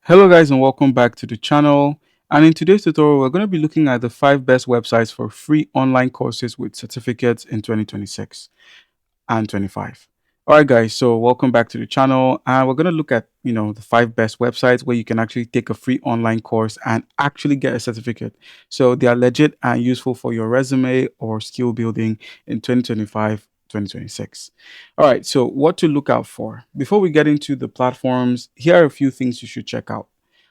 Hello guys and welcome back to the channel. And in today's tutorial, we're going to be looking at the 5 best websites for free online courses with certificates in 2026 and 25. All right guys, so welcome back to the channel and we're going to look at, the 5 best websites where you can actually take a free online course and actually get a certificate. So they are legit and useful for your resume or skill building in 2025 2026. All right, so what to look out for. Before we get into the platforms, here are a few things you should check out.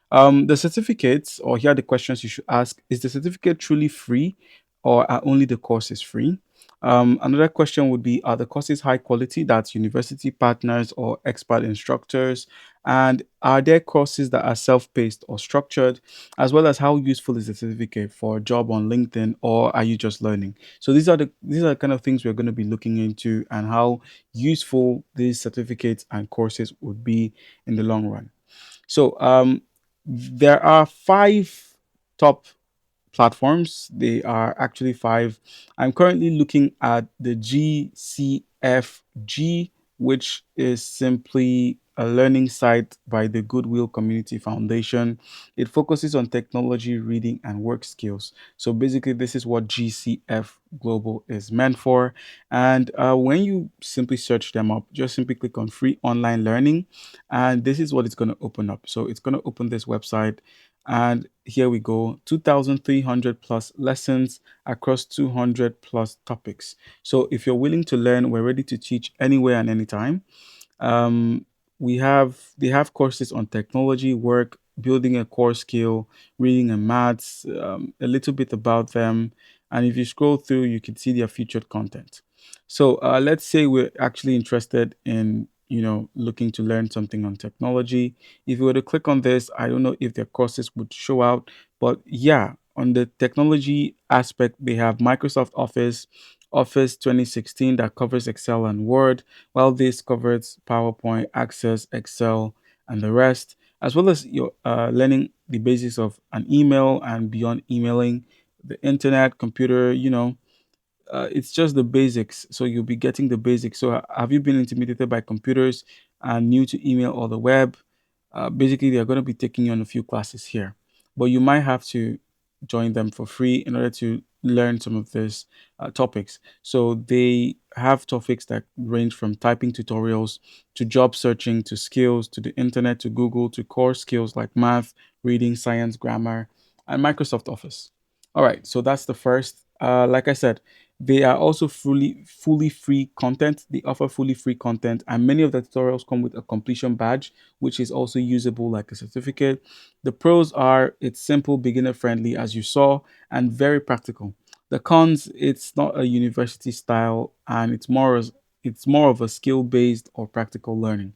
The certificates, or here are the questions you should ask. Is the certificate truly free, or are only the courses free? Another question would be, are the courses high quality? That's university partners or expert instructors. And are there courses that are self-paced or structured, as well as how useful is the certificate for a job on LinkedIn, or are you just learning? So these are the kind of things we're going to be looking into, and how useful these certificates and courses would be in the long run. So there are five top platforms. They are actually five. I'm currently looking at the GCFG, which is simply a learning site by the Goodwill Community Foundation. It focuses on technology, reading, and work skills. So basically, this is what GCF Global is meant for. And when you simply search them up, just simply click on free online learning, and this is what it's going to open up. So it's going to open this website, and here we go, 2,300 plus lessons across 200 plus topics. So if you're willing to learn, we're ready to teach anywhere and anytime. um, they have courses on technology, work, building a core skill, reading and maths, a little bit about them. And if you scroll through, you can see their featured content. So let's say we're actually interested in, looking to learn something on technology. If you were to click on this, I don't know if their courses would show out, but yeah, on the technology aspect, they have Microsoft Office 2016 that covers Excel and Word, while this covers PowerPoint, Access, Excel, and the rest, as well as your learning the basics of an email and beyond emailing, the internet, computer, it's just the basics. So you'll be getting the basics. So have you been intimidated by computers and new to email or the web? Basically, they're going to be taking you on a few classes here, but you might have to join them for free in order to learn some of these topics. So they have topics that range from typing tutorials to job searching to skills to the internet to Google to core skills like math, reading, science, grammar, and Microsoft Office. All right, so that's the first. Like I said, they are also fully free content. They offer fully free content, and many of the tutorials come with a completion badge, which is also usable like a certificate. The pros are it's simple, beginner friendly, as you saw, and very practical. The cons, it's not a university style, and it's more of a skill based or practical learning.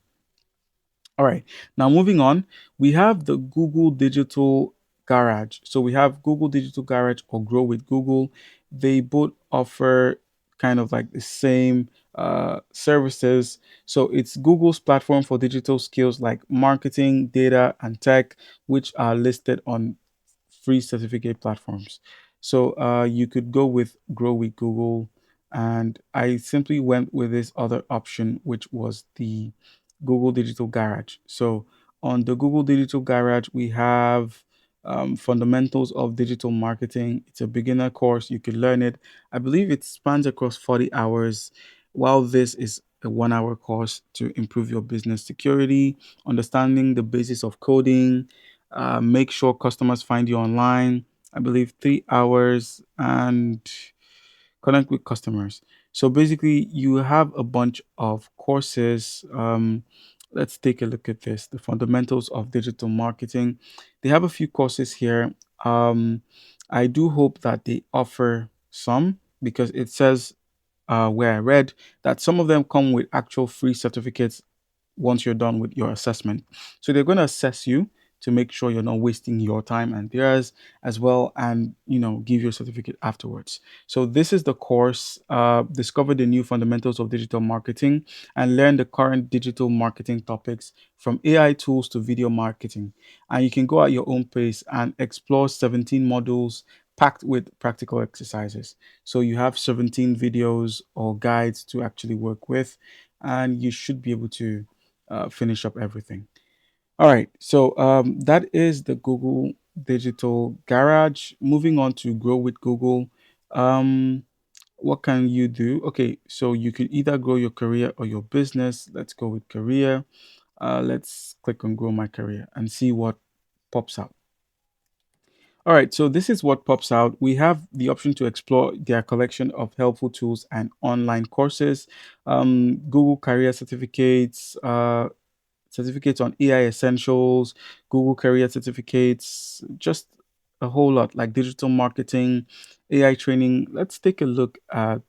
All right. Now moving on, we have the Google Digital Garage. So we have Google Digital Garage or Grow with Google. They both offer kind of like the same services. So it's Google's platform for digital skills like marketing, data, and tech, which are listed on free certificate platforms. So you could go with Grow with Google, and I simply went with this other option, which was the Google Digital Garage. So on the Google Digital Garage, we have fundamentals of digital marketing. It's a beginner course. You can learn it. I believe it spans across 40 hours, while this is a 1 hour course to improve your business security, understanding the basis of coding, make sure customers find you online. I believe 3 hours, and connect with customers. So basically, you have a bunch of courses. Let's take a look at this, the fundamentals of digital marketing. They have a few courses here. I do hope that they offer some, because it says where I read that some of them come with actual free certificates once you're done with your assessment. So they're going to assess you to make sure you're not wasting your time and theirs as well, and give you a certificate afterwards. So this is the course, discover the new fundamentals of digital marketing and learn the current digital marketing topics from AI tools to video marketing. And you can go at your own pace and explore 17 modules packed with practical exercises. So you have 17 videos or guides to actually work with, and you should be able to finish up everything. All right. So that is the Google Digital Garage. Moving on to Grow with Google. Um, what can you do? Okay, so you could either grow your career or your business. Let's go with career. Let's click on Grow My Career and see what pops out. All right, so this is what pops out. We have the option to explore their collection of helpful tools and online courses, Google Career certificates, certificates on AI essentials, Google Career certificates, just a whole lot like digital marketing, AI training. Let's take a look at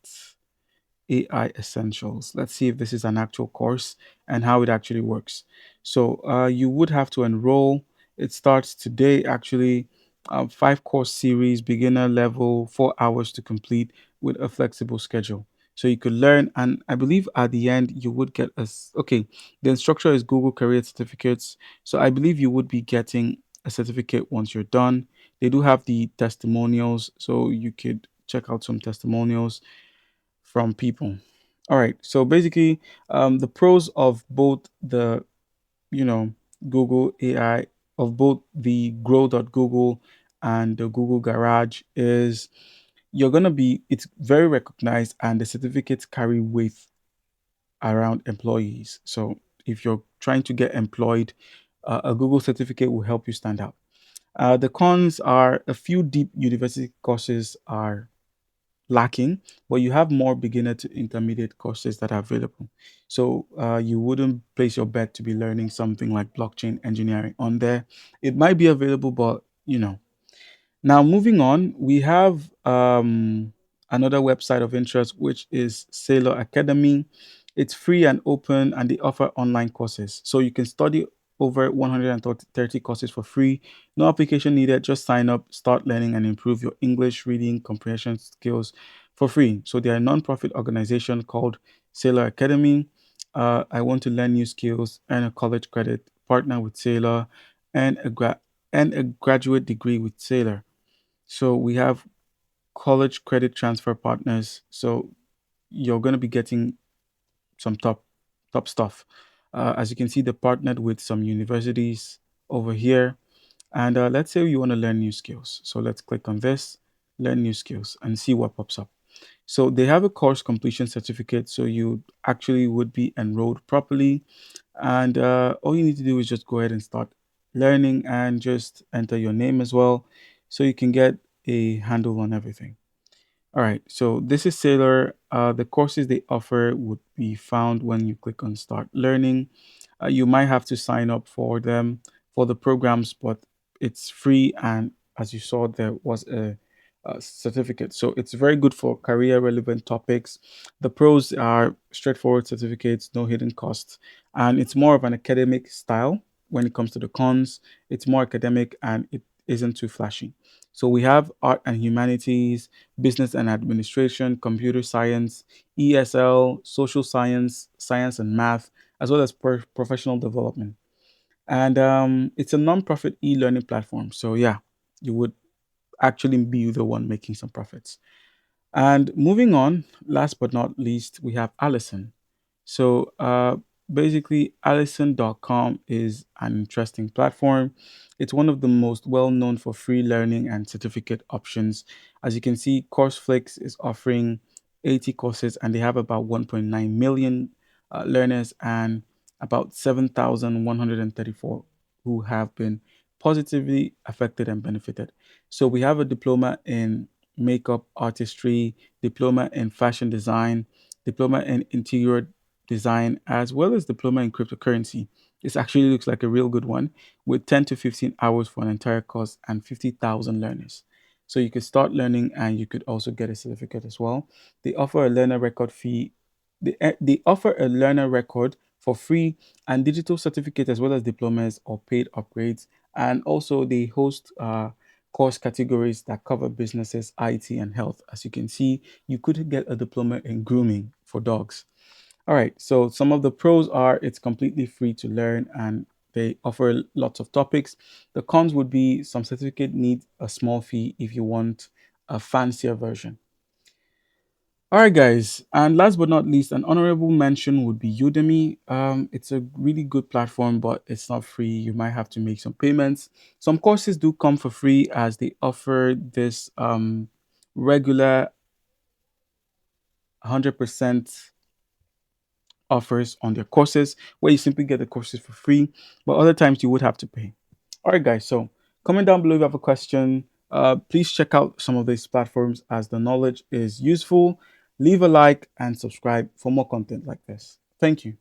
AI Essentials. Let's see if this is an actual course and how it actually works. So you would have to enroll. It starts today, actually. Five course series, beginner level, 4 hours to complete with a flexible schedule. So you could learn, and I believe at the end you would get okay. The instructor is Google Career Certificates. So I believe you would be getting a certificate once you're done. They do have the testimonials, so you could check out some testimonials from people. All right. So basically, the pros of both the, you know, Google AI, of both the Grow.Google and the Google Garage is it's very recognized and the certificates carry weight around employees. So if you're trying to get employed, a Google certificate will help you stand out. The cons are a few deep university courses are lacking, but you have more beginner to intermediate courses that are available. So you wouldn't place your bet to be learning something like blockchain engineering on there. It might be available, but now, moving on, we have another website of interest, which is Sailor Academy. It's free and open, and they offer online courses. So you can study over 130 courses for free. No application needed. Just sign up, start learning, and improve your English reading comprehension skills for free. So they are a non-profit organization called Sailor Academy. I want to learn new skills, earn a college credit, partner with Sailor, and and a graduate degree with Sailor. So we have college credit transfer partners. So you're going to be getting some top stuff. As you can see, they partnered with some universities over here. And let's say you want to learn new skills. So let's click on this, learn new skills, and see what pops up. So they have a course completion certificate. So you actually would be enrolled properly. And all you need to do is just go ahead and start learning and just enter your name as well. So you can get a handle on everything. All right, so this is Sailor. The courses they offer would be found when you click on Start Learning. You might have to sign up for them for the programs, but it's free. And as you saw, there was a certificate. So it's very good for career relevant topics. The pros are straightforward certificates, no hidden costs, and it's more of an academic style. When it comes to the cons, it's more academic and it isn't too flashy. So we have art and humanities, business and administration, computer science, ESL, social science, science and math, as well as professional development. And it's a non-profit e-learning platform. So yeah, you would actually be the one making some profits. And moving on, last but not least, we have Allison. So basically, Allison.com is an interesting platform. It's one of the most well known for free learning and certificate options. As you can see, CourseFlix is offering 80 courses and they have about 1.9 million learners and about 7,134 who have been positively affected and benefited. So we have a diploma in makeup artistry, diploma in fashion design, diploma in interior design, as well as diploma in cryptocurrency. This actually looks like a real good one with 10 to 15 hours for an entire course and 50,000 learners. So you could start learning and you could also get a certificate as well. They offer a learner record fee. They offer a learner record for free and digital certificate as well as diplomas or paid upgrades. And also they host course categories that cover businesses, IT, and health. As you can see, you could get a diploma in grooming for dogs. All right, so some of the pros are it's completely free to learn and they offer lots of topics. The cons would be some certificate need a small fee if you want a fancier version. All right, guys, and last but not least, an honorable mention would be Udemy. It's a really good platform, but it's not free. You might have to make some payments. Some courses do come for free as they offer this regular 100% offers on their courses where you simply get the courses for free, but other times you would have to pay. All right, guys. So comment down below if you have a question. Please check out some of these platforms as the knowledge is useful. Leave a like and subscribe for more content like this. Thank you.